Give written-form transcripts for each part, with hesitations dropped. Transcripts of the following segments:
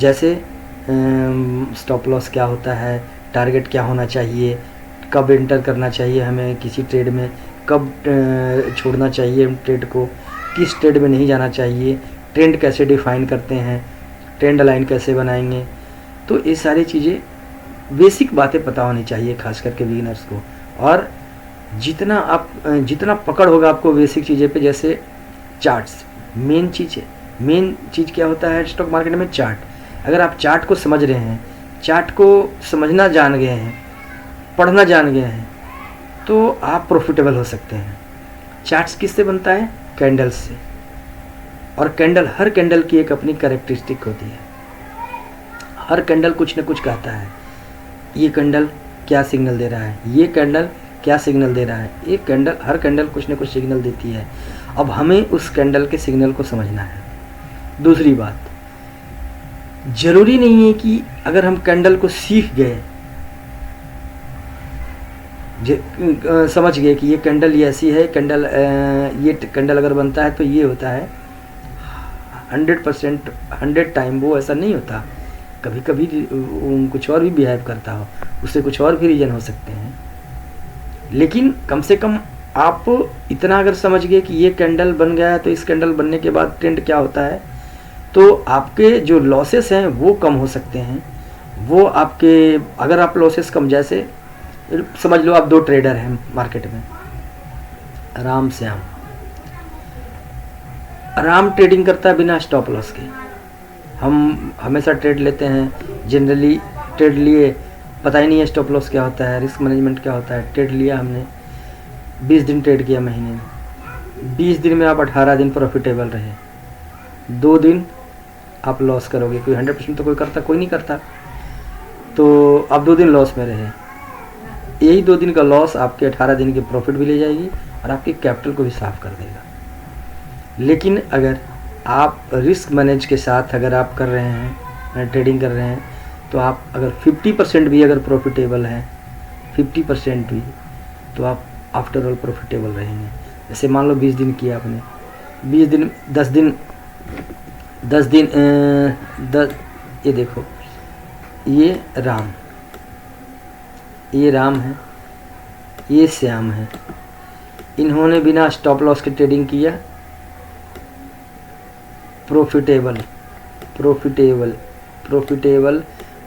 जैसे stop loss क्या होता है, टारगेट क्या होना चाहिए, कब एंटर करना चाहिए हमें किसी ट्रेड में, कब छोड़ना चाहिए ट्रेड को, किस ट्रेड में नहीं जाना चाहिए, ट्रेंड कैसे डिफाइन करते हैं, ट्रेंड लाइन कैसे बनाएंगे। तो ये सारी चीज़ें बेसिक बातें पता होनी चाहिए खास करके बिगिनर्स को। और जितना पकड़ होगा आपको बेसिक चीज़ें पे, जैसे चार्ट्स मेन चीज़ है। मेन चीज़ क्या होता है स्टॉक मार्केट में? चार्ट। अगर आप चार्ट को समझ रहे हैं, चार्ट को समझना जान गए हैं, पढ़ना जान गए हैं, तो आप प्रॉफिटेबल हो सकते हैं। चार्ट्स किससे बनता है? कैंडल्स से। और कैंडल, हर कैंडल की एक अपनी कैरेक्टरिस्टिक होती है। हर कैंडल कुछ न कुछ कहता है। ये कैंडल क्या सिग्नल दे रहा है, ये कैंडल क्या सिग्नल दे रहा है। ये कैंडल, हर कैंडल कुछ न कुछ सिग्नल देती है। अब हमें उस कैंडल के सिग्नल को समझना है। दूसरी बात, जरूरी नहीं है कि अगर हम कैंडल को सीख गए, समझ गए कि ये कैंडल ये ऐसी है, कैंडल ये कैंडल अगर बनता है तो ये होता है, 100% 100 टाइम वो ऐसा नहीं होता। कभी कभी कुछ और भी बिहेव करता हो, उससे कुछ और भी रीजन हो सकते हैं। लेकिन कम से कम आप इतना अगर समझ गए कि ये कैंडल बन गया है, तो इस कैंडल बनने के बाद ट्रेंड क्या होता है, तो आपके जो लॉसेस हैं वो कम हो सकते हैं। वो आपके, अगर आप लॉसेस कम, जैसे समझ लो आप 2 ट्रेडर हैं मार्केट में, राम ट्रेडिंग करता है बिना स्टॉप लॉस के। हम हमेशा ट्रेड लेते हैं, जनरली ट्रेड लिए, पता ही नहीं है स्टॉप लॉस क्या होता है, रिस्क मैनेजमेंट क्या होता है। ट्रेड लिया हमने, 20 दिन ट्रेड किया महीने में, 20 दिन में आप 18 दिन प्रॉफिटेबल रहे, 2 दिन आप लॉस करोगे। कोई 100% तो कोई नहीं करता। तो आप 2 दिन लॉस में रहे, यही 2 दिन का लॉस आपके 18 दिन की प्रॉफिट भी ले जाएगी और आपके कैपिटल को भी साफ कर देगा। लेकिन अगर आप रिस्क मैनेज के साथ अगर आप कर रहे हैं, ट्रेडिंग कर रहे हैं, तो आप अगर 50% भी अगर प्रॉफिटेबल हैं, 50% भी, तो आप आफ्टर ऑल प्रॉफिटेबल रहेंगे। जैसे मान लो 20 दिन किया आपने, 20 दिन 10 दिन ये देखो, ये राम है, ये श्याम है। इन्होंने बिना स्टॉप लॉस के ट्रेडिंग किया, profitable profitable profitable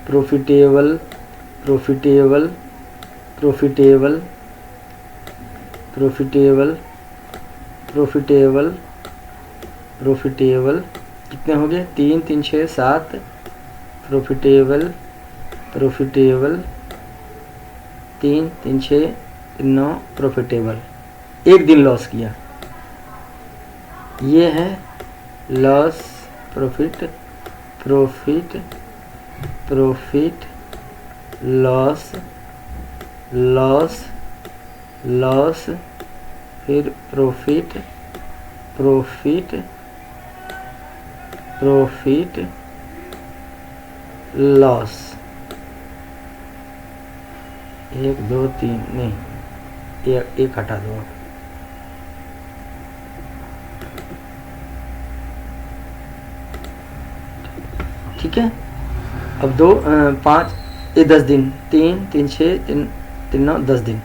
profitable profitable profitable profitable profitable profitable कितने हो गए? 3 3 6 7 प्रॉफिटेबल प्रॉफिटेबल 3 3 6 9 प्रॉफिटेबल। 1 दिन लॉस किया, ये है loss, profit, profit, profit, loss, loss, loss, फिर प्रॉफिट, प्रॉफिट, प्रॉफिट, लॉस। 1 2 3 नहीं, एक हटा दो। ठीक है। अब 2 5 ये 10 दिन, 3 3 6 3 3 9 10 दिन।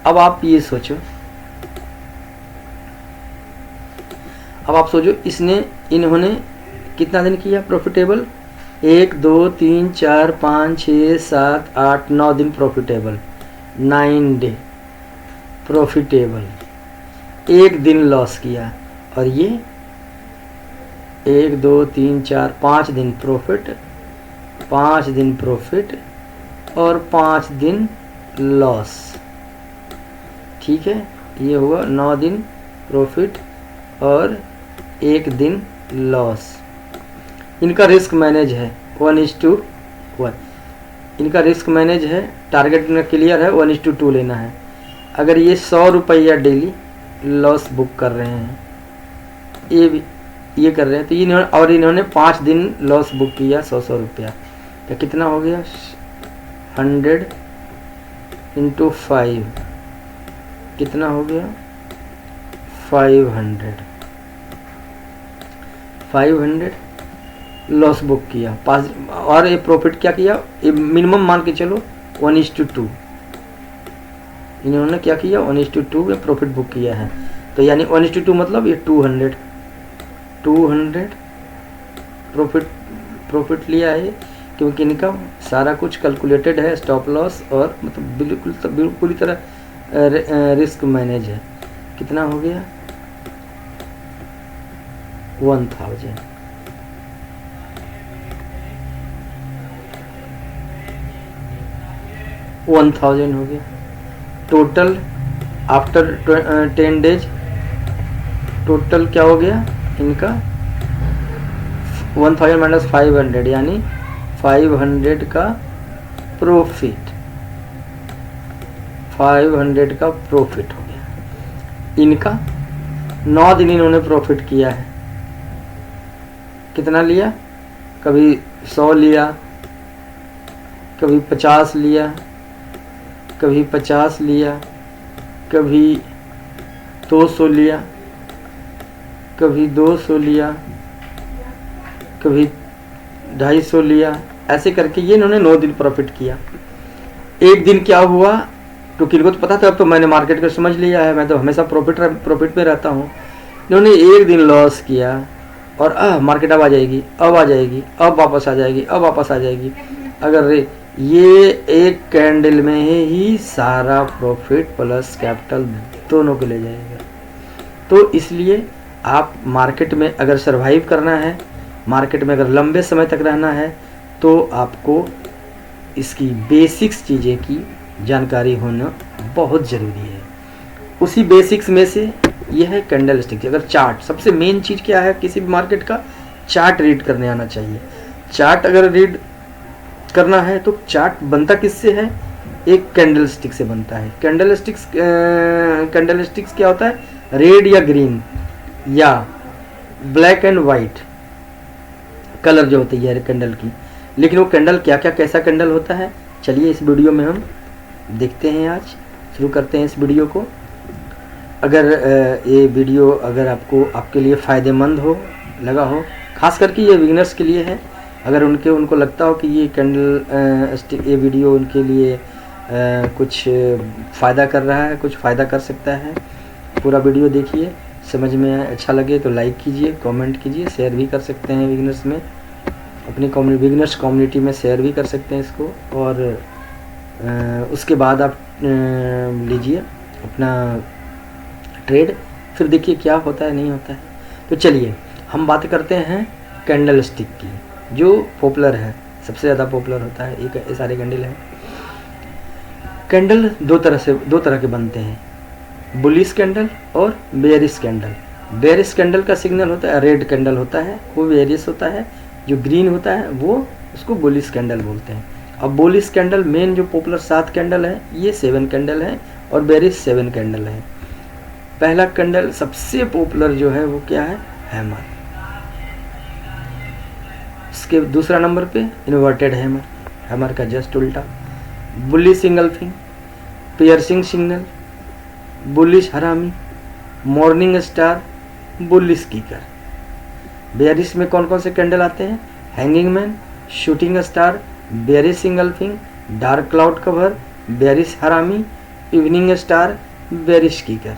अब आप ये सोचो, इन्होंने कितना दिन किया प्रॉफिटेबल? 1 2 3 4 5 6 7 8 9 दिन प्रॉफिटेबल, 9 डे प्रॉफिटेबल। 1 दिन लॉस किया, और ये 1 2 3 4 5 दिन प्रॉफिट, 5 दिन प्रॉफिट और 5 दिन लॉस। ठीक है, ये हुआ 9 दिन प्रॉफिट और 1 दिन लॉस। इनका रिस्क मैनेज है 1:1। इनका रिस्क मैनेज है, टारगेट में क्लियर है, 1:2 लेना है। अगर ये 100 रुपया डेली लॉस बुक कर रहे हैं, ये कर रहे हैं, तो इन्होंने 5 दिन लॉस बुक किया 100 रुपया, तो कितना हो गया? 100 × 5 कितना हो गया? 500। लॉस बुक किया पास, और ये प्रॉफिट क्या किया, ये मिनिमम मान के चलो 1:2, इन्होंने क्या किया 1:2 में प्रॉफिट बुक किया है। तो यानी 1:2 मतलब ये 200 प्रॉफिट लिया है, क्योंकि इनका सारा कुछ कैलकुलेटेड है, स्टॉप लॉस और मतलब बिल्कुल पूरी तरह रिस्क मैनेज है। कितना हो गया 1000, हो गया टोटल आफ्टर 10 डेज। टोटल क्या हो गया इनका 1000 माइनस 500 यानी 500 का प्रॉफिट, 500 का प्रॉफिट हो गया इनका। 9 दिन इन्होंने प्रॉफिट किया है। कितना लिया, कभी 100 लिया, कभी 50 लिया, कभी 50 लिया, कभी 200 लिया, कभी 200 लिया, कभी 250 लिया, ऐसे करके ये इन्होंने 9 दिन प्रॉफिट किया। एक दिन क्या हुआ, क्योंकि इनको तो पता था, अब तो मैंने मार्केट को समझ लिया है, मैं तो हमेशा प्रॉफिट में रहता हूँ। इन्होंने एक दिन लॉस किया और मार्केट अब आ जाएगी, अब आ जाएगी, अब वापस आ जाएगी, अब वापस आ जाएगी। अगर ये एक कैंडल में ही सारा प्रॉफिट प्लस कैपिटल दोनों को ले जाएगा। तो इसलिए आप मार्केट में अगर सरवाइव करना है, मार्केट में अगर लंबे समय तक रहना है, तो आपको इसकी बेसिक्स चीज़ें की जानकारी होना बहुत ज़रूरी है। उसी बेसिक्स में से यह है कैंडल स्टिक। अगर चार्ट, सबसे मेन चीज़ क्या है किसी भी मार्केट का, चार्ट रीड करने आना चाहिए। चार्ट अगर रीड करना है तो चार्ट बनता किससे है, एक कैंडल स्टिक से बनता है। कैंडल स्टिक्स क्या होता है, रेड या ग्रीन या ब्लैक एंड वाइट कलर जो होती है कैंडल की। लेकिन वो कैंडल क्या क्या कैसा कैंडल होता है, चलिए इस वीडियो में हम देखते हैं। आज शुरू करते हैं इस वीडियो को। अगर ये वीडियो अगर आपके लिए फ़ायदेमंद हो लगा हो, खास करके ये बिगिनर्स के लिए है, अगर उनको लगता हो कि ये कैंडल स्टिक ये वीडियो उनके लिए कुछ फ़ायदा कर रहा है, कुछ फ़ायदा कर सकता है, पूरा वीडियो देखिए। समझ में अच्छा लगे तो लाइक कीजिए, कमेंट कीजिए, शेयर भी कर सकते हैं बिगिनर्स में, अपनी बिगिनर्स कम्युनिटी में शेयर भी कर सकते हैं इसको। और उसके बाद आप लीजिए अपना ट्रेड, फिर देखिए क्या होता है नहीं होता है। तो चलिए हम बात करते हैं कैंडल स्टिक की, जो पॉपुलर है, सबसे ज़्यादा पॉपुलर होता है। ये सारे कैंडल हैं। कैंडल दो तरह के बनते हैं, बुलिश कैंडल और बेयरिश कैंडल। बेयरिश कैंडल का सिग्नल होता है रेड कैंडल होता है, वो बेयरिश होता है। जो ग्रीन होता है वो उसको बुलिश कैंडल बोलते हैं। अब बुलिश कैंडल मेन जो पॉपुलर 7 कैंडल है, ये 7 कैंडल है और बेयरिश 7 कैंडल है। पहला कैंडल सबसे पॉपुलर जो है वो क्या है, हैमर। इसके दूसरा नंबर पे इन्वर्टेड हैमर, हैमर का जस्ट उल्टा। Bullish engulfing, piercing signal, bullish हरामी, मॉर्निंग स्टार, बुलिश कीकर। बेयरिश में कौन कौन से कैंडल आते हैं, hanging man, shooting star, bearish engulfing, dark cloud cover, bearish हरामी, इवनिंग स्टार, बेयरिश कीकर।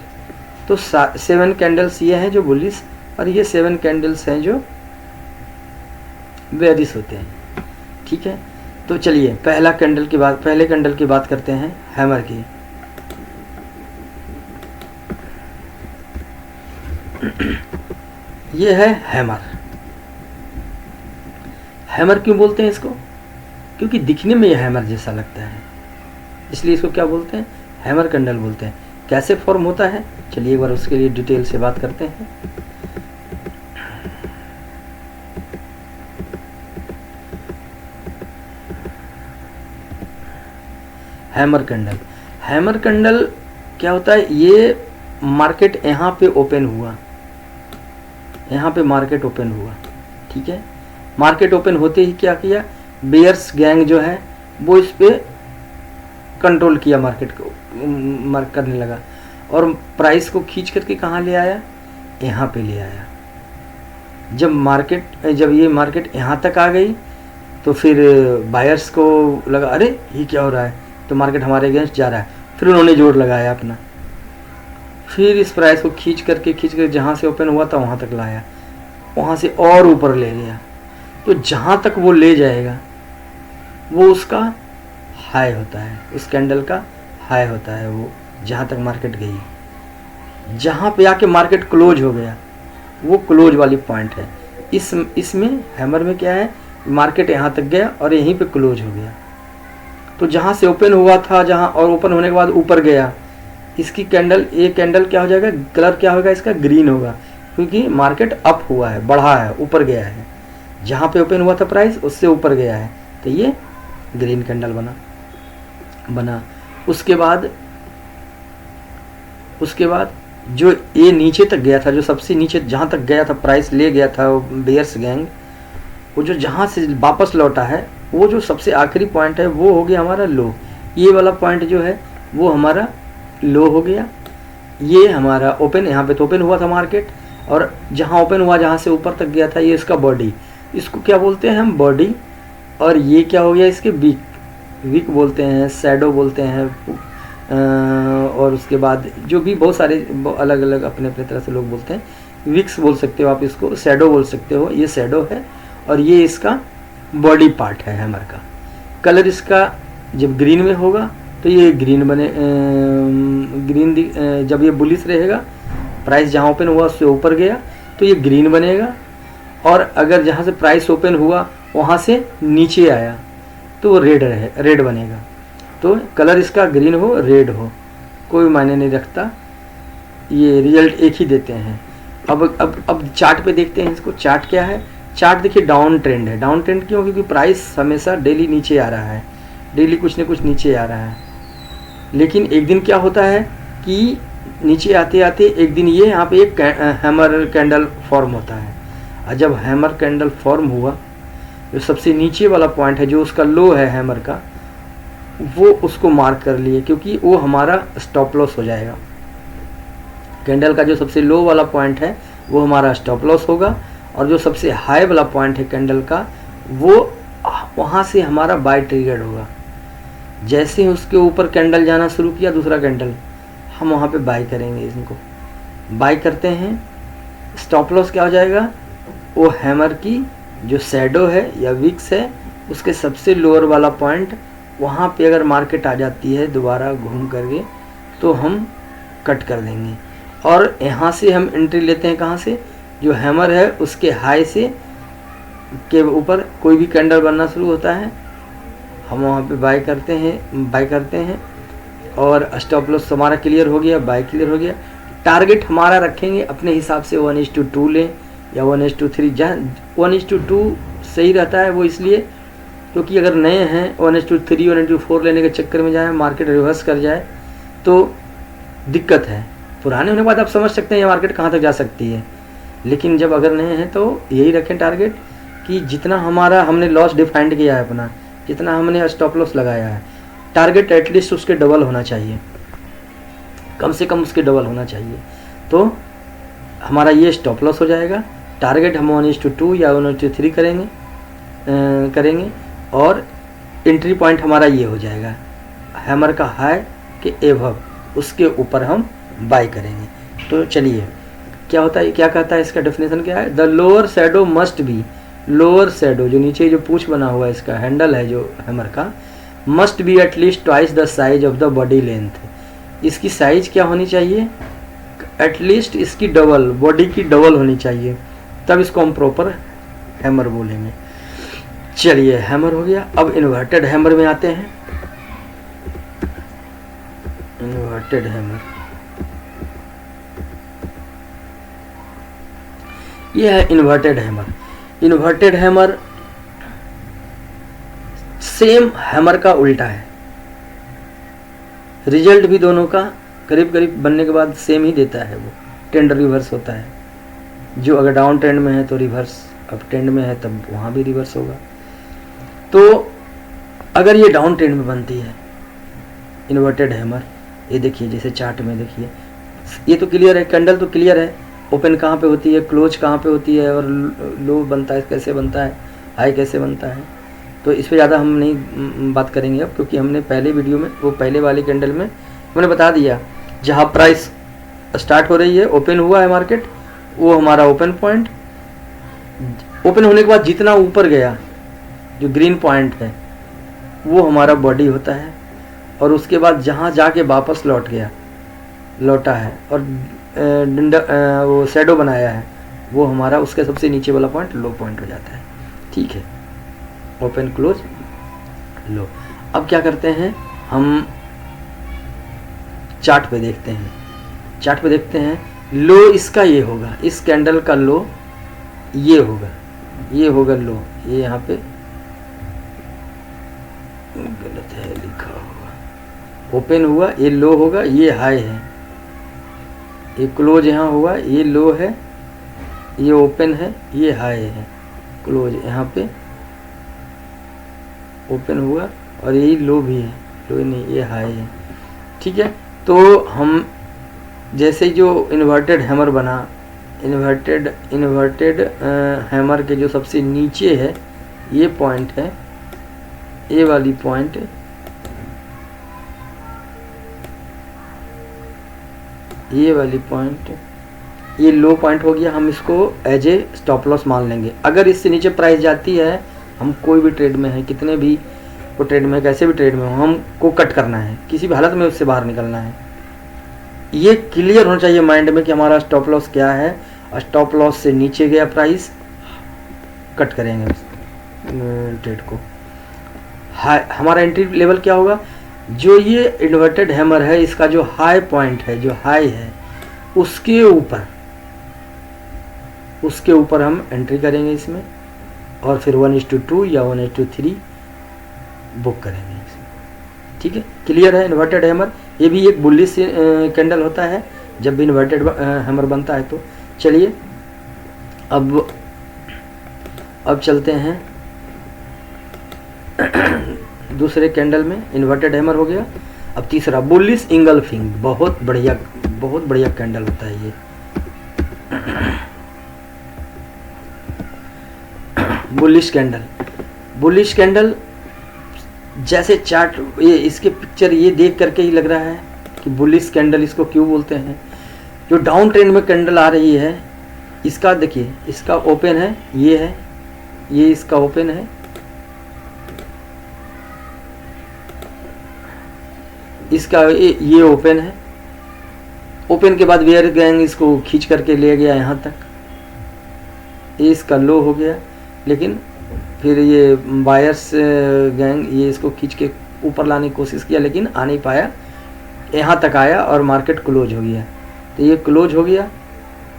तो 7 कैंडल्स ये हैं जो बुलिश, और ये 7 कैंडल्स हैं जो बेयरिश होते हैं। ठीक है, तो चलिए पहले कैंडल की बात करते हैं, हैमर की। ये है हैमर। हैमर क्यों बोलते हैं इसको, क्योंकि दिखने में यह हैमर जैसा लगता है, इसलिए इसको क्या बोलते हैं, हैमर कैंडल बोलते हैं। कैसे फॉर्म होता है, चलिए एक बार उसके लिए डिटेल से बात करते हैं। हैमर कैंडल क्या होता है, ये मार्केट यहाँ पे ओपन हुआ, यहाँ पे मार्केट ओपन हुआ। ठीक है, मार्केट ओपन होते ही क्या किया, बेयर्स गैंग जो है वो इस पे कंट्रोल किया, मार्केट को मार्क करने लगा और प्राइस को खींच करके कहाँ ले आया, यहाँ पे ले आया। जब ये मार्केट यहाँ तक आ गई तो फिर बायर्स को लगा अरे ये क्या हो रहा है, तो मार्केट हमारे अगेंस्ट जा रहा है। फिर उन्होंने जोर लगाया अपना, फिर इस प्राइस को खींच कर जहाँ से ओपन हुआ था वहाँ तक लाया, वहाँ से और ऊपर ले गया। तो जहाँ तक वो ले जाएगा वो उसका हाई होता है, उस कैंडल का हाई होता है वो, जहाँ तक मार्केट गई। जहाँ पे आके मार्केट क्लोज हो गया वो क्लोज वाली पॉइंट है। इसमें हैमर में क्या है, मार्केट यहाँ तक गया और यहीं पे क्लोज हो गया। तो जहाँ से ओपन हुआ था, जहाँ और ओपन होने के बाद ऊपर गया, इसकी कैंडल, ये कैंडल क्या हो जाएगा, कलर क्या होगा इसका, ग्रीन होगा, क्योंकि मार्केट अप हुआ है, बढ़ा है, ऊपर गया है। जहाँ पे ओपन हुआ था प्राइस उससे ऊपर गया है, तो ये ग्रीन कैंडल बना। उसके बाद जो ये नीचे तक गया था, जो सबसे नीचे जहाँ तक गया था प्राइस ले गया था बेयर्स गैंग, वो जो जहाँ से वापस लौटा है, वो जो सबसे आखिरी पॉइंट है वो हो गया हमारा लो। ये वाला पॉइंट जो है वो हमारा लो हो गया। ये हमारा ओपन, यहाँ पे तो ओपन हुआ था मार्केट, और जहाँ ओपन हुआ, जहाँ से ऊपर तक गया था, ये इसका बॉडी, इसको क्या बोलते हैं हम, बॉडी। और ये क्या हो गया इसके वीक बोलते हैं, शैडो बोलते हैं, और उसके बाद जो भी बहुत सारे अलग अलग अपने अपने तरह से लोग बोलते हैं। विक्स बोल सकते हो आप इसको, शैडो बोल सकते हो, ये शैडो है और ये इसका बॉडी पार्ट है हैमर का। कलर इसका जब ग्रीन में होगा तो ये ग्रीन बने, जब ये बुलिश रहेगा, प्राइस जहाँ ओपन हुआ उससे ऊपर गया तो ये ग्रीन बनेगा, और अगर जहाँ से प्राइस ओपन हुआ वहाँ से नीचे आया तो वो रेड बनेगा। तो कलर इसका ग्रीन हो रेड हो कोई मायने नहीं रखता, ये रिजल्ट एक ही देते हैं। अब चार्ट पे देखते हैं इसको। चार्ट क्या है, चार्ट देखिए डाउन ट्रेंड है। डाउन ट्रेंड क्यों, क्योंकि प्राइस हमेशा डेली नीचे आ रहा है, डेली कुछ न कुछ नीचे आ रहा है। लेकिन एक दिन क्या होता है कि नीचे आते आते एक दिन ये यहाँ पे एक हैमर कैंडल फॉर्म होता है, और जब हैमर कैंडल फॉर्म हुआ, जो सबसे नीचे वाला पॉइंट है जो उसका लो है हैमर का, वो उसको मार्क कर लिए, क्योंकि वो हमारा स्टॉप लॉस हो जाएगा। कैंडल का जो सबसे लो वाला पॉइंट है वो हमारा स्टॉप लॉस होगा, और जो सबसे हाई वाला पॉइंट है कैंडल का, वो वहाँ से हमारा बाय ट्रिगर होगा। जैसे ही उसके ऊपर कैंडल जाना शुरू किया, दूसरा कैंडल, हम वहाँ पे बाय करेंगे, इनको बाय करते हैं। स्टॉप लॉस क्या हो जाएगा, वो हैमर की जो शैडो है या विक्स है उसके सबसे लोअर वाला पॉइंट, वहाँ पे अगर मार्केट आ जाती है दोबारा घूम करके तो हम कट कर देंगे। और यहाँ से हम एंट्री लेते हैं कहाँ से, जो हैमर है उसके हाई से के ऊपर कोई भी कैंडल बनना शुरू होता है, हम वहाँ पे बाय करते हैं और स्टॉप लॉस हमारा क्लियर हो गया, बाय क्लियर हो गया। टारगेट हमारा रखेंगे अपने हिसाब से 1:2 लें या 1:3, जहाँ 1:2 सही रहता है वो इसलिए क्योंकि अगर नए हैं 1:3 1:4 लेने के चक्कर में जाए, मार्केट रिवर्स कर जाए तो दिक्कत है। पुराने होने के बाद आप समझ सकते हैं ये मार्केट कहाँ तक जा सकती है, लेकिन जब अगर नए हैं तो यही रखें टारगेट कि जितना हमारा हमने लॉस डिफाइंड किया है अपना, जितना हमने स्टॉप लॉस लगाया है, टारगेट एटलीस्ट उसके डबल होना चाहिए, कम से कम उसके डबल होना चाहिए। तो हमारा ये स्टॉप लॉस हो जाएगा। टारगेट हम 1:2 या 1:3 करेंगे और एंट्री पॉइंट हमारा ये हो जाएगा हैमर का हाई के एवब, उसके ऊपर हम बाय करेंगे। तो चलिए क्या होता है, क्या कहता है, इसका डेफिनेशन क्या है, the lower shadow must be, lower shadow जो नीचे जो पूंछ बना हुआ है इसका हैंडल है जो हैमर का, must be at least twice the size of the body length. इसकी साइज क्या होनी चाहिए, एटलीस्ट इसकी डबल, बॉडी की डबल होनी चाहिए, तब इसको हम प्रॉपर हैमर बोलेंगे। चलिए हैमर हो गया। अब इन्वर्टेड हैमर में आते हैं। इन्वर्टेड हैमर, ये है inverted hammer. Inverted hammer same hammer का उल्टा है, रिजल्ट भी दोनों का करीब करीब बनने के बाद सेम ही देता है। वो ट्रेंड रिवर्स होता है, जो अगर डाउन ट्रेंड में है तो रिवर्स, अब ट्रेंड में है तब वहाँ भी रिवर्स होगा। तो अगर ये डाउन ट्रेंड में बनती है इन्वर्टेड हैमर, ये देखिए जैसे चार्ट में देखिए, ये तो क्लियर है, कैंडल तो क्लियर है, ओपन कहाँ पे होती है, क्लोज कहाँ पे होती है, और लो बनता है कैसे बनता है, हाई कैसे बनता है। तो इस पे ज़्यादा हम नहीं बात करेंगे अब, क्योंकि हमने पहले वीडियो में, वो पहले वाली कैंडल में हमने बता दिया, जहाँ प्राइस स्टार्ट हो रही है, ओपन हुआ है मार्केट, वो हमारा ओपन पॉइंट, ओपन होने के बाद जितना ऊपर गया जो ग्रीन पॉइंट है वो हमारा बॉडी होता है, और उसके बाद जहाँ जाके वापस लौटा है और वो शैडो बनाया है, वो हमारा उसके सबसे नीचे वाला पॉइंट लो पॉइंट हो जाता है। ठीक है, ओपन क्लोज लो। अब क्या करते हैं, हम चार्ट पे देखते हैं। चार्ट पे देखते हैं, लो इसका ये होगा, इस कैंडल का लो ये होगा लो, ये यहाँ पे गलत है लिखा हुआ, ओपन हुआ ये लो होगा, ये हाई है, ये क्लोज यहाँ हुआ, ये लो है, ये ओपन है, ये हाई है, क्लोज यहाँ पे ओपन हुआ, और ये लो भी है, लो नहीं ये हाई है। ठीक है, तो हम जैसे जो इन्वर्टेड हैमर बना, इन्वर्टेड हैमर के जो सबसे नीचे है ये पॉइंट है, ये वाली पॉइंट, ये वाली पॉइंट, ये लो पॉइंट हो गया, हम इसको एज ए स्टॉप लॉस मान लेंगे। अगर इससे नीचे प्राइस जाती है, हम कोई भी ट्रेड में है, कितने भी को ट्रेड में, कैसे भी ट्रेड में हो, हमको कट करना है, किसी भी हालत में उससे बाहर निकलना है। ये क्लियर होना चाहिए माइंड में कि हमारा स्टॉप लॉस क्या है, और स्टॉप लॉस से नीचे गया प्राइस, कट करेंगे उस ट्रेड को। हमारा एंट्री लेवल क्या होगा, जो ये इन्वर्टेड हैमर है इसका जो हाई पॉइंट है, जो हाई है उसके ऊपर हम एंट्री करेंगे इसमें, और फिर 1:2 या 1:3 बुक करेंगे इसमें। ठीक है, क्लियर है। इन्वर्टेड हैमर ये भी एक बुलिश कैंडल होता है जब भी इन्वर्टेड हैमर बनता है। तो चलिए अब चलते हैं दूसरे कैंडल में। इन्वर्टेड हैमर हो गया, अब तीसरा बुलिश इंगल्फिंग, बहुत बढ़िया कैंडल होता है ये। बुलिश कैंडल जैसे चार्ट, ये इसके पिक्चर ये देख करके ही लग रहा है कि बुलिश कैंडल इसको क्यों बोलते हैं। जो डाउन ट्रेंड में कैंडल आ रही है, इसका देखिए, इसका ओपन है, ये इसका ओपन है, इसका ये ओपन है। ओपन के बाद वेयर गैंग इसको खींच करके ले गया यहाँ तक, ये इसका लो हो गया, लेकिन फिर ये बायर्स गैंग ये इसको खींच के ऊपर लाने की कोशिश किया, लेकिन आ नहीं पाया, यहाँ तक आया और मार्केट क्लोज हो गया। तो ये क्लोज हो गया,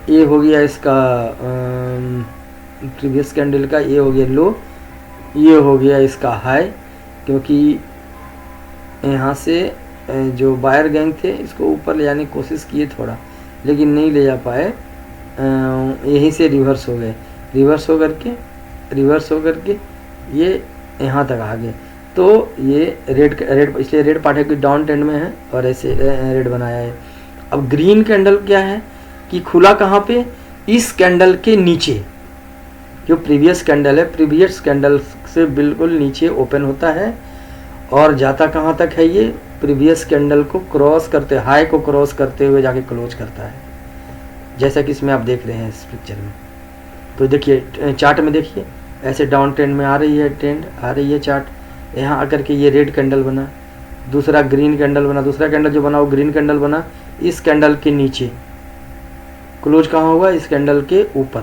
ये हो गया इसका प्रीवियस कैंडल का, ये हो गया लो, ये हो गया इसका हाई, क्योंकि यहाँ से जो बायर गैंग थे इसको ऊपर ले जाने की कोशिश किए थोड़ा, लेकिन नहीं ले जा पाए, यहीं से रिवर्स हो गए, रिवर्स हो करके ये यहाँ तक आ गए। तो ये रेड इसलिए रेड पार्ट है कि डाउन ट्रेंड में है और ऐसे रेड बनाया है। अब ग्रीन कैंडल क्या है कि खुला कहाँ पे, इस कैंडल के नीचे, जो प्रीवियस कैंडल है, प्रीवियस कैंडल से बिल्कुल नीचे ओपन होता है और जाता कहाँ तक है, ये प्रीवियस कैंडल को क्रॉस करते, हाई को क्रॉस करते हुए जाके क्लोज करता है, जैसा कि इसमें आप देख रहे हैं इस पिक्चर में। तो देखिए चार्ट में, देखिए ऐसे डाउन ट्रेंड में आ रही है चार्ट, यहाँ आकर के ये रेड कैंडल बना, दूसरा ग्रीन कैंडल बना, दूसरा कैंडल जो बना वो ग्रीन कैंडल बना, इस कैंडल के नीचे क्लोज कहाँ हुआ, इस कैंडल के ऊपर।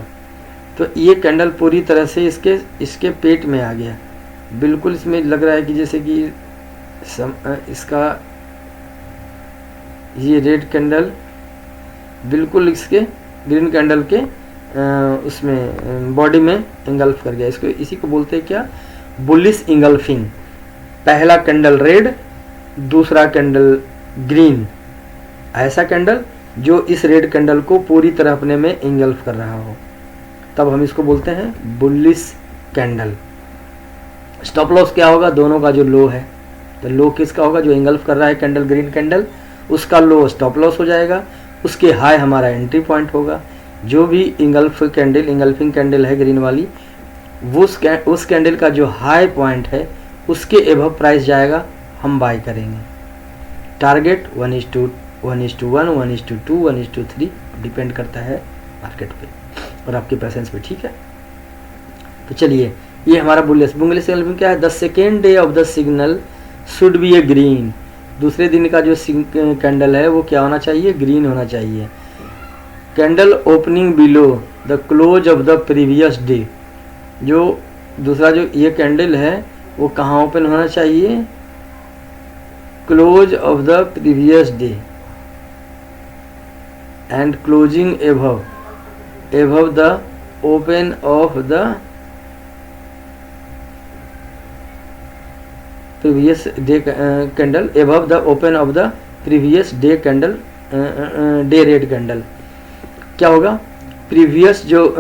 तो ये कैंडल पूरी तरह से इसके पेट में आ गया, बिल्कुल इसमें लग रहा है कि जैसे कि इसका ये रेड कैंडल बिल्कुल इसके ग्रीन कैंडल के उसमें बॉडी में इंगल्फ कर गया। इसको इसी को बोलते हैं क्या, बुलिश इंगल्फिंग। पहला कैंडल रेड, दूसरा कैंडल ग्रीन, ऐसा कैंडल जो इस रेड कैंडल को पूरी तरह अपने में इंगल्फ कर रहा हो, तब हम इसको बोलते हैं बुलिश कैंडल। स्टॉप लॉस क्या होगा, दोनों का जो लो है, तो लो किसका होगा, जो इंगल्फ कर रहा है कैंडल ग्रीन कैंडल, उसका लो स्टॉप लॉस हो जाएगा, उसके हाई हमारा एंट्री पॉइंट होगा। जो भी इंगल्फिंग कैंडल है ग्रीन वाली, वो उस कैंडल का जो हाई पॉइंट है उसके एबव प्राइस जाएगा, हम बाय करेंगे। टारगेट 1:1, 1:2, 1:3 डिपेंड करता है मार्केट पे और आपके पैसेंस पे, ठीक है। तो चलिए, ये हमारा बुलिश सिग्नल क्या है, the second day of the signal should be A green. दूसरे दिन का जो कैंडल है वो क्या होना चाहिए, ग्रीन होना चाहिए। Candle opening below the close of the previous day, जो दूसरा जो ये कैंडल है वो कहाँ ओपन होना चाहिए, close of the previous day and closing above the open of the previous day candle, above the open of the previous day candle, day red candle. क्या होगा, प्रीवियस जो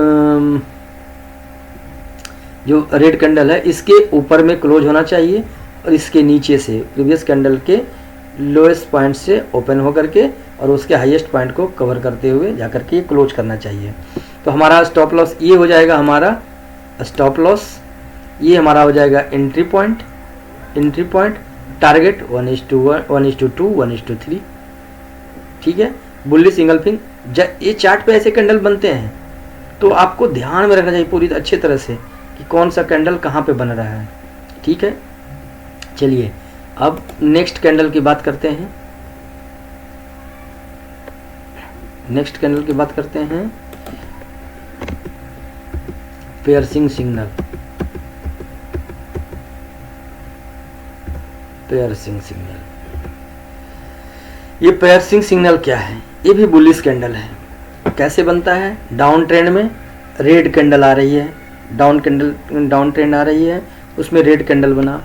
रेड कैंडल है इसके ऊपर में क्लोज होना चाहिए और इसके नीचे से प्रीवियस कैंडल के लोएस्ट पॉइंट से ओपन होकर के और उसके हाईएस्ट पॉइंट को कवर करते हुए जाकर के क्लोज करना चाहिए। तो हमारा स्टॉप लॉस ये हो जाएगा, हमारा स्टॉप लॉस ये हमारा हो जाएगा एंट्री पॉइंट, टारगेट 1:1, 1:2, 1:3, ठीक है। बुल्ली सिंगल फिंग, ये चार्ट पे ऐसे कैंडल बनते हैं तो आपको ध्यान में रखना चाहिए पूरी अच्छी तरह से कि कौन सा कैंडल कहाँ पे बन रहा है, ठीक है। चलिए अब नेक्स्ट कैंडल की बात करते हैं, पियर्सिंग सिग्नल। ये पियर्सिंग सिग्नल क्या है, ये भी बुलिश कैंडल है। कैसे बनता है, डाउन ट्रेंड में रेड कैंडल आ रही है, डाउन ट्रेंड आ रही है, उसमें रेड कैंडल बना,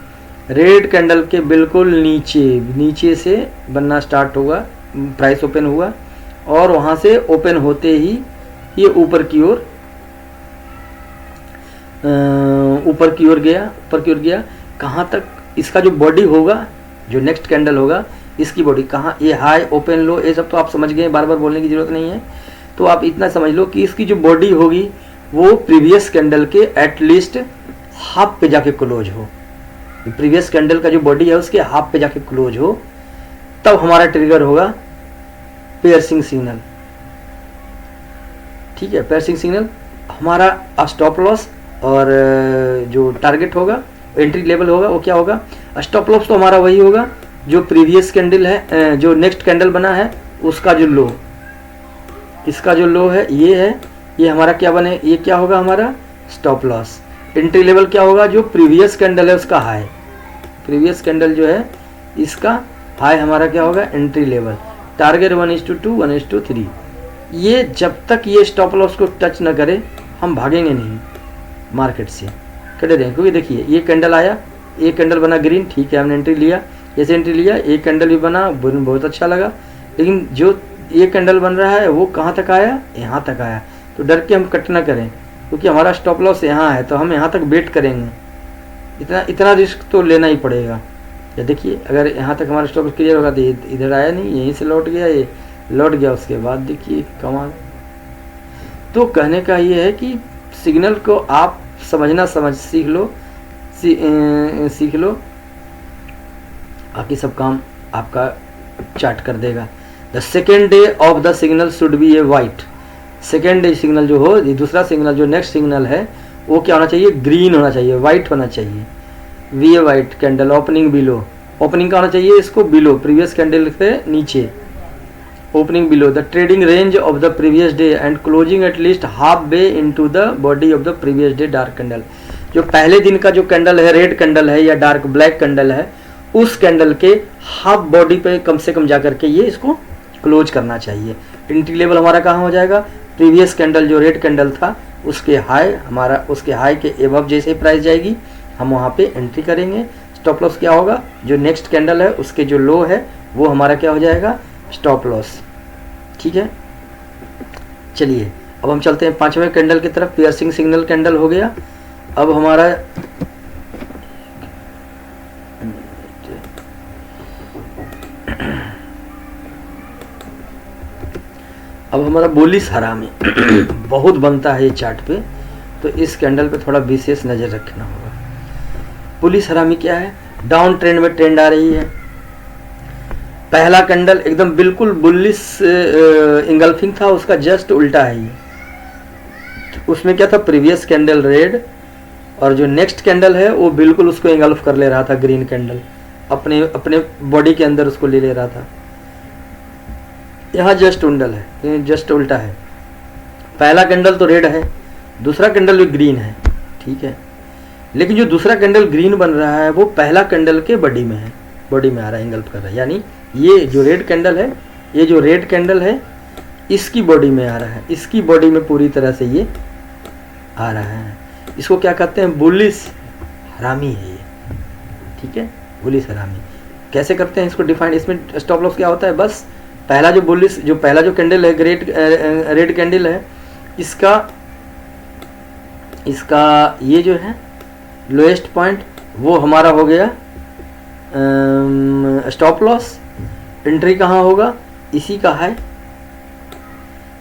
रेड कैंडल के बिल्कुल नीचे से बनना स्टार्ट होगा, प्राइस ओपन हुआ और वहाँ से ओपन होते ही ये ऊपर की ओर गया। कहाँ तक, इसका जो बॉडी होगा, जो नेक्स्ट कैंडल होगा, इसकी बॉडी कहाँ, ये हाई ओपन लो ये सब तो आप समझ गए, बार बार बोलने की जरूरत नहीं है। तो आप इतना समझ लो कि इसकी जो बॉडी होगी वो प्रीवियस कैंडल के एटलीस्ट हाफ पे जाके क्लोज हो, प्रीवियस कैंडल का जो बॉडी है उसके हाफ पे जाके क्लोज हो, तब हमारा ट्रिगर होगा पियर्सिंग सिग्नल, ठीक है। पियर्सिंग सिग्नल हमारा स्टॉप लॉस और जो टारगेट होगा, एंट्री लेवल होगा, वो क्या होगा, स्टॉप लॉस तो हमारा वही होगा जो प्रीवियस कैंडल है, जो नेक्स्ट कैंडल बना है उसका जो लो, इसका जो लो है ये हमारा क्या बने, ये क्या होगा हमारा स्टॉप लॉस। एंट्री लेवल क्या होगा, जो प्रीवियस कैंडल है उसका हाई, प्रीवियस कैंडल जो है इसका हाई हमारा क्या होगा, एंट्री लेवल। टारगेट 1:2, 1:3। ये जब तक ये स्टॉप लॉस को टच न करे हम भागेंगे नहीं मार्केट से, खड़े रहें। क्योंकि देखिए ये कैंडल आया, एक कैंडल बना ग्रीन, ठीक है, हमने एंट्री लिया, जैसे एंट्री लिया एक कैंडल भी बना, बहुत अच्छा लगा, लेकिन जो ये कैंडल बन रहा है वो कहाँ तक आया, यहाँ तक आया। तो डर के हम कट ना करें क्योंकि हमारा स्टॉप लॉस यहाँ है, तो हम यहाँ तक वेट करेंगे, इतना रिस्क तो लेना ही पड़ेगा। या देखिए अगर यहाँ तक हमारा स्टॉप क्लियर होगा तो इधर आया नहीं, यहीं से लौट गया, ये लौट गया, उसके बाद देखिए कमाल। तो कहने का ये है कि सिग्नल को आप सीख लो, बाकी सब काम आपका चार्ट कर देगा। The second day of the signal should be A white. Second day signal जो हो, दूसरा सिग्नल जो नेक्स्ट सिग्नल है वो क्या होना चाहिए, ग्रीन होना चाहिए, वाइट होना चाहिए। V A white candle opening below, opening का होना चाहिए इसको बिलो, प्रीवियस कैंडल से नीचे, opening below the trading range of the previous day and closing at least half way into the body of the previous day dark candle. जो पहले दिन का जो कैंडल है, रेड कैंडल है या डार्क ब्लैक कैंडल है, उस कैंडल के हाफ बॉडी पे कम से कम जाकर के ये इसको क्लोज करना चाहिए। एंट्री लेवल हमारा कहाँ हो जाएगा, प्रीवियस कैंडल जो रेड कैंडल था उसके हाई, हमारा उसके हाई के एबव जैसे प्राइस जाएगी हम वहाँ पे एंट्री करेंगे। स्टॉप लॉस क्या होगा, जो नेक्स्ट कैंडल है उसके जो लो है वो हमारा क्या हो जाएगा, स्टॉप लॉस, ठीक है। चलिए अब हम चलते हैं पांचवें कैंडल की तरफ। पियर्सिंग सिग्नल कैंडल हो गया। अब हमारा अब हमारा बुलिश हरामी बहुत बनता है ये चार्ट पे, तो इस कैंडल पे थोड़ा विशेष नज़र रखना होगा। बुलिश हरामी क्या है? डाउन ट्रेंड में ट्रेंड आ रही है, पहला कैंडल एकदम बिल्कुल बुलिश इंगल्फिंग था, उसका जस्ट उल्टा है ये। उसमें क्या था? प्रीवियस कैंडल रेड, और जो नेक्स्ट कैंडल है वो बिल्कुल उसको इंगल्फ कर ले रहा था, ग्रीन कैंडल अपने अपने बॉडी के अंदर उसको ले रहा था। यहाँ जस्ट उंडल है, जस्ट उल्टा है। पहला कैंडल तो रेड है, दूसरा कैंडल भी ग्रीन है, ठीक है। लेकिन जो दूसरा कैंडल ग्रीन बन रहा है वो पहला कैंडल के बॉडी में है, बॉडी में आ रहा है, इंगल्फ कर रहा है। यानी ये जो रेड कैंडल है, ये जो रेड कैंडल है इसकी बॉडी में आ रहा है, इसकी बॉडी में पूरी तरह से ये आ रहा है। इसको क्या कहते हैं? बुलिश हरामी है ये, ठीक है, बुलिश हरामी। कैसे करते हैं इसको डिफाइन? इसमें स्टॉप लॉस क्या होता है? बस पहला जो बुलिश, जो पहला जो कैंडल है रेड कैंडल है, इसका ये जो है लोएस्ट पॉइंट वो हमारा हो गया स्टॉप लॉस। एंट्री कहाँ होगा? इसी का हाई,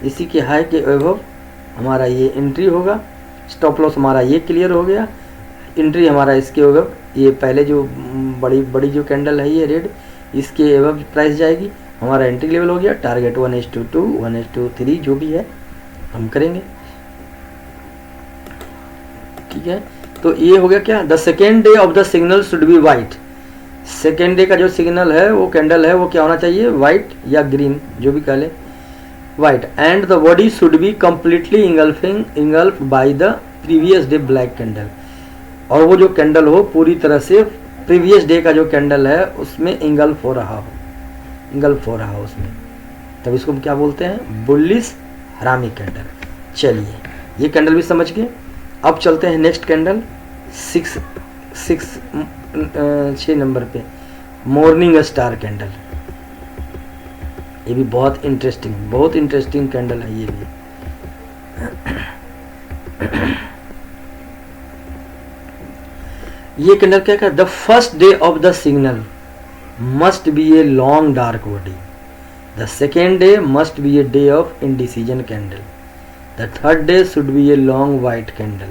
इसी के हाई के अबव हमारा ये एंट्री होगा। स्टॉप लॉस हमारा ये क्लियर हो गया, एंट्री हमारा इसके अबव, ये पहले जो बड़ी बड़ी जो कैंडल है ये रेड, इसके अबव प्राइस जाएगी, हमारा एंट्री लेवल हो गया। टारगेट 1:2, 1:3 जो भी है हम करेंगे, ठीक है। तो ये हो गया क्या? The second day of the signal should be white. Second day का जो सिग्नल है वो कैंडल है वो क्या होना चाहिए? वाइट या ग्रीन, जो भी कह ले, white. And the body should be completely engulf by the previous day black candle. और वो जो कैंडल हो पूरी तरह से प्रीवियस डे का जो कैंडल है उसमें इंगल्फ हो रहा हो, उसमें, तब इसको हम क्या बोलते हैं? बुलिश हरामी कैंडल। चलिए ये कैंडल भी समझ गए। अब चलते हैं नेक्स्ट कैंडल 6 नंबर पे, मॉर्निंग स्टार कैंडल। ये भी बहुत इंटरेस्टिंग कैंडल है ये भी। ये कैंडल क्या कहता है? The first day of the signal must be a long dark body, the second day must be a day of indecision candle, the third day should be a long white candle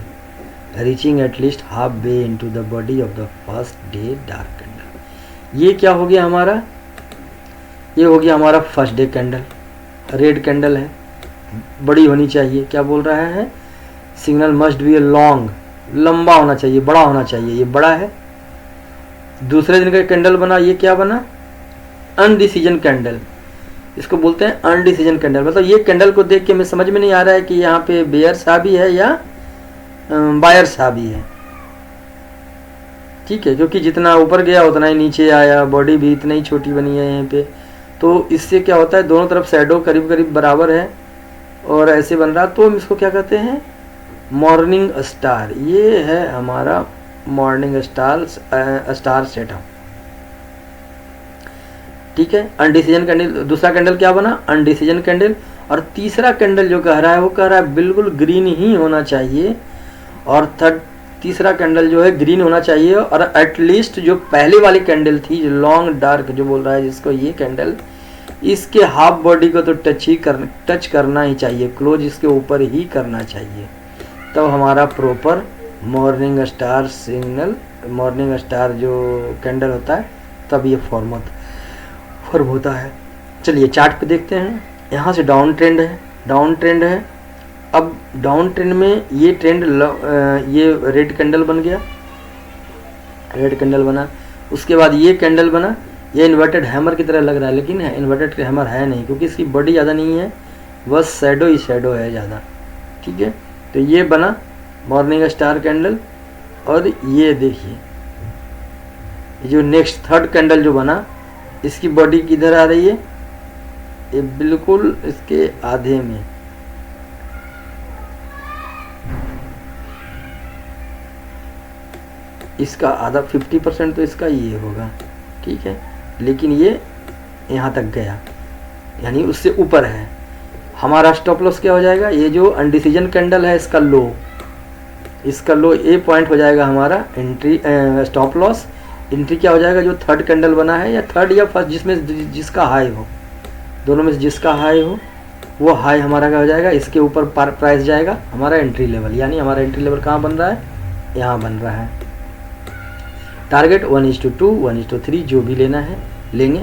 reaching at least half way into the body of the first day dark candle. ये क्या हो गया हमारा? ये हो गया हमारा first day candle, red candle है, बड़ी होनी चाहिए। क्या बोल रहा है? Signal must be a long, लंबा होना चाहिए, बड़ा होना चाहिए, ये बड़ा है। दूसरे दिन का कैंडल बना, ये क्या बना? अनडिसीजन कैंडल, इसको बोलते हैं अनडिसीजन कैंडल। मतलब ये कैंडल को देख के हमें समझ में नहीं आ रहा है कि यहाँ पे बेयर साहबी है या बायर साहबी है, ठीक है, क्योंकि जितना ऊपर गया उतना ही नीचे आया, बॉडी भी इतनी ही छोटी बनी है यहाँ पे। तो इससे क्या होता है? दोनों तरफ शैडो करीब करीब बराबर है और ऐसे बन रहा, तो हम इसको क्या कहते हैं? Morning star. ये है हमारा मॉर्निंग स्टार सेटअप, ठीक है। अनडिसीजन कैंडल, दूसरा कैंडल क्या बना? अनडिसीजन कैंडल। और तीसरा कैंडल जो कह रहा है वो कह रहा है बिल्कुल ग्रीन ही होना चाहिए, और तीसरा कैंडल जो है ग्रीन होना चाहिए। और एटलीस्ट जो पहले वाली कैंडल थी जो लॉन्ग डार्क जो बोल रहा है जिसको, ये कैंडल, इसके हाफ बॉडी को तो टच करना ही चाहिए, क्लोज इसके ऊपर ही करना चाहिए, तब तो हमारा proper morning star signal, morning star जो कैंडल होता है तब ये फॉर्म होता है। चलिए चार्ट पे देखते हैं। यहाँ से डाउन ट्रेंड है। अब डाउन ट्रेंड में ये ट्रेंड, ये रेड कैंडल बन गया, रेड कैंडल बना। उसके बाद ये कैंडल बना, ये इन्वर्टेड हैमर की तरह लग रहा है, लेकिन इन्वर्टेड हैमर है नहीं क्योंकि इसकी बॉडी ज़्यादा नहीं है, बस शैडो ही शैडो है ज़्यादा, ठीक है। तो ये बना मॉर्निंग स्टार कैंडल। और ये देखिए जो नेक्स्ट थर्ड कैंडल जो बना, इसकी बॉडी किधर आ रही है? ये बिल्कुल इसके आधे में, इसका आधा 50% तो इसका ये होगा, ठीक है, लेकिन ये यहाँ तक गया, यानी उससे ऊपर है। हमारा स्टॉप लॉस क्या हो जाएगा? ये जो अनडिसीजन कैंडल है इसका लो ए पॉइंट हो जाएगा हमारा एंट्री, स्टॉप लॉस। एंट्री क्या हो जाएगा? जो थर्ड कैंडल बना है, या थर्ड या फर्स्ट, जिसमें जिसका हाई हो, दोनों में से जिसका हाई हो वो हाई हमारा क्या हो जाएगा, इसके ऊपर प्राइस जाएगा हमारा एंट्री लेवल, यानी हमारा एंट्री लेवल कहाँ बन रहा है, यहाँ बन रहा है। टारगेट 1:2, 1:3 जो भी लेना है लेंगे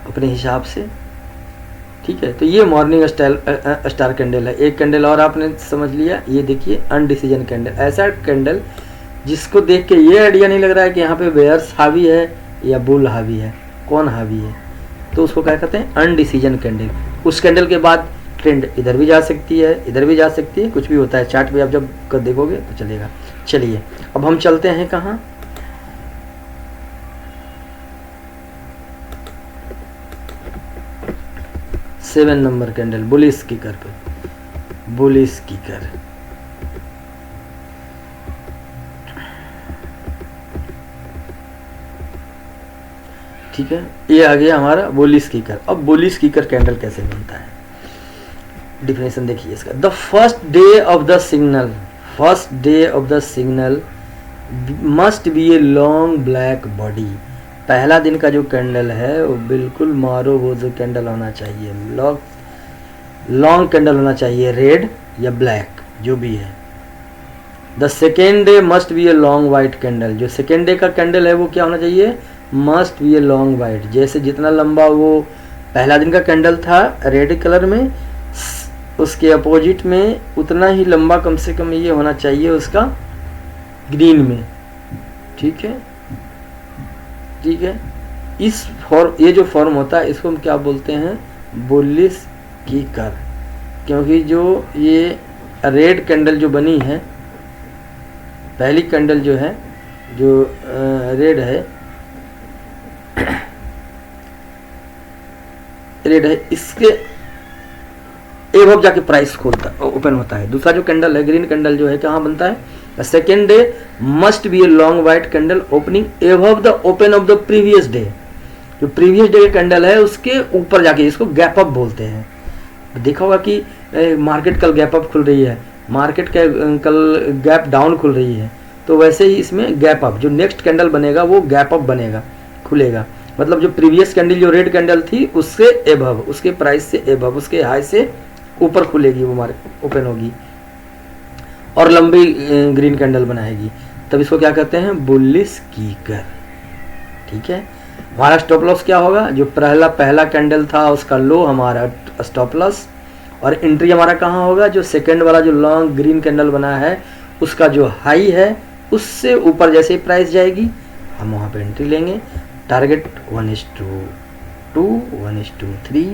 अपने हिसाब से, ठीक है। तो ये मॉर्निंग स्टार कैंडल है। एक कैंडल और आपने समझ लिया, ये देखिए अनडिसीजन कैंडल, ऐसा कैंडल जिसको देख के ये आइडिया नहीं लग रहा है कि यहाँ पे बेयर्स हावी है या बुल हावी है, कौन हावी है, तो उसको क्या कहते हैं, अनडिसीजन कैंडल। उस कैंडल के बाद ट्रेंड इधर भी जा सकती है, इधर भी जा सकती है, कुछ भी होता है। चार्ट पे आप जब कर देखोगे तो चलेगा। चलिए अब हम चलते हैं कहाँ, seven number candle bullish kicker पे, बुलिश किकर। ठीक है, ये आ गया हमारा बुलिश किकर। अब बुलिश किकर कैंडल कैसे बनता है, डिफिनेशन देखिए इसका। The first day of the signal, first day of the signal must be a long black body. पहला दिन का जो कैंडल है वो बिल्कुल मारो वो जो कैंडल होना चाहिए, लॉन्ग कैंडल होना चाहिए, रेड या ब्लैक जो भी है। The second day must be a long white candle, जो सेकेंड डे का कैंडल है वो क्या होना चाहिए, must be a long white. जैसे जितना लंबा वो पहला दिन का कैंडल था रेड कलर में, उसके अपोजिट में उतना ही लंबा कम से कम ये होना चाहिए उसका ग्रीन में। ठीक है, ठीक है। इस फॉर्म, ये जो फॉर्म होता है इसको हम क्या बोलते हैं, बुलिश किकर। क्योंकि जो ये रेड कैंडल जो बनी है, पहली कैंडल जो है जो रेड है, रेड है, इसके एबव जाके प्राइस खोलता ओपन होता है। दूसरा जो कैंडल है ग्रीन कैंडल जो है कहाँ बनता है, second day must be a long white candle opening above the open of the previous day. जो प्रीवियस डे का कैंडल है उसके ऊपर जाके, इसको गैप अप बोलते हैं। देखा होगा कि मार्केट कल गैप अप खुल रही है, मार्केट कल गैप डाउन खुल रही है, तो वैसे ही इसमें गैप अप, जो नेक्स्ट कैंडल बनेगा वो गैप अप बनेगा, खुलेगा। मतलब जो प्रीवियस कैंडल जो रेड कैंडल थी उससे एबव, उसके प्राइस से एबव, उसके हाई से ऊपर खुलेगी, वो मार्केट ओपन होगी और लंबी ग्रीन कैंडल बनाएगी, तब इसको क्या कहते हैं, बुलिश किकर। ठीक है, हमारा स्टॉप लॉस क्या होगा, जो पहला कैंडल था उसका लो हमारा स्टॉप लॉस, और एंट्री हमारा कहाँ होगा, जो सेकंड वाला जो लॉन्ग ग्रीन कैंडल बना है उसका जो हाई है उससे ऊपर जैसे ही प्राइस जाएगी हम वहाँ पे एंट्री लेंगे। टारगेट 1:2, 1:3,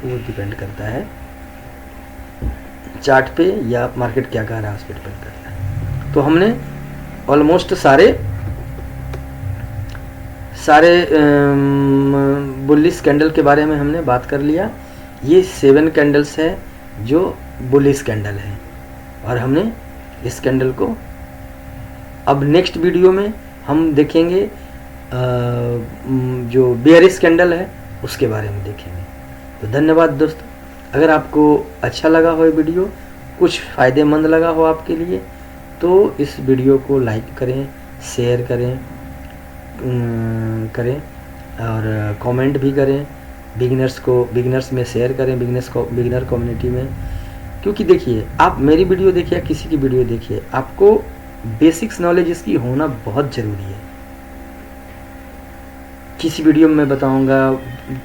वो डिपेंड करता है चार्ट पे या मार्केट क्या कह रहा है उस पर डिपेंड करता है। तो हमने ऑलमोस्ट सारे बुलिश कैंडल के बारे में हमने बात कर लिया। ये 7 कैंडल्स है जो बुलिश कैंडल है, और हमने इस कैंडल को अब नेक्स्ट वीडियो में हम देखेंगे जो बेयरिश कैंडल है उसके बारे में देखेंगे। तो धन्यवाद दोस्तों, अगर आपको अच्छा लगा हो वीडियो, कुछ फ़ायदेमंद लगा हो आपके लिए, तो इस वीडियो को लाइक करें, शेयर करें और कमेंट भी करें। बिगिनर्स में शेयर करें, बिगिनर कम्युनिटी में। क्योंकि देखिए, आप मेरी वीडियो देखिए या किसी की वीडियो देखिए, आपको बेसिक्स नॉलेज इसकी होना बहुत ज़रूरी है। किसी वीडियो में मैं बताऊंगा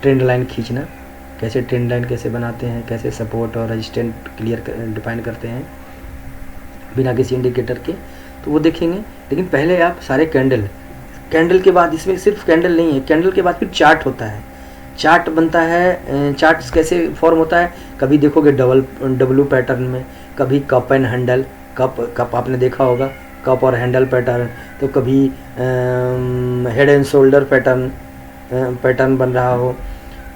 ट्रेंड लाइन खींचना, कैसे ट्रेंड लाइन कैसे बनाते हैं, कैसे सपोर्ट और रेजिस्टेंट क्लियर डिफाइन करते हैं बिना किसी इंडिकेटर के, तो वो देखेंगे। लेकिन पहले आप सारे कैंडल के बाद, इसमें सिर्फ कैंडल नहीं है, कैंडल के बाद फिर चार्ट होता है, चार्ट बनता है। चार्ट कैसे फॉर्म होता है, कभी देखोगे डब्लू पैटर्न में, कभी कप एंड हैंडल, कप आपने देखा होगा, कप और हैंडल पैटर्न, तो कभी हेड एंड शोल्डर पैटर्न बन रहा हो।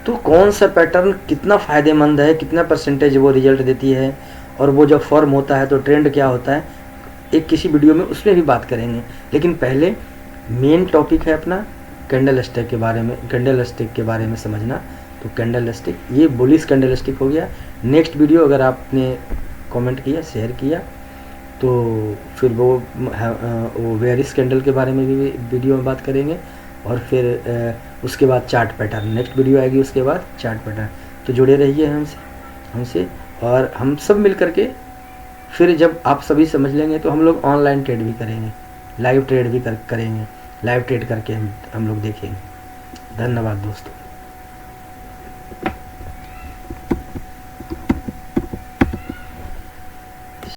तो कौन सा पैटर्न कितना फ़ायदेमंद है, कितना परसेंटेज वो रिजल्ट देती है, और वो जब फॉर्म होता है तो ट्रेंड क्या होता है, एक किसी वीडियो में उसमें भी बात करेंगे। लेकिन पहले मेन टॉपिक है अपना कैंडल स्टिक के बारे में समझना। तो कैंडल स्टिक, ये बुलिश कैंडल स्टिक हो गया। नेक्स्ट वीडियो अगर आपने कमेंट किया, शेयर किया, तो फिर वो बेयरिश कैंडल के बारे में भी वीडियो में बात करेंगे, और फिर उसके बाद चार्ट पैटर्न, नेक्स्ट वीडियो आएगी उसके बाद चार्ट पैटर्न। तो जुड़े रहिए हमसे, हमसे, और हम सब मिल करके फिर जब आप सभी समझ लेंगे तो हम लोग ऑनलाइन ट्रेड भी करेंगे, लाइव ट्रेड भी करेंगे, लाइव ट्रेड करके हम लोग देखेंगे। धन्यवाद दोस्तों।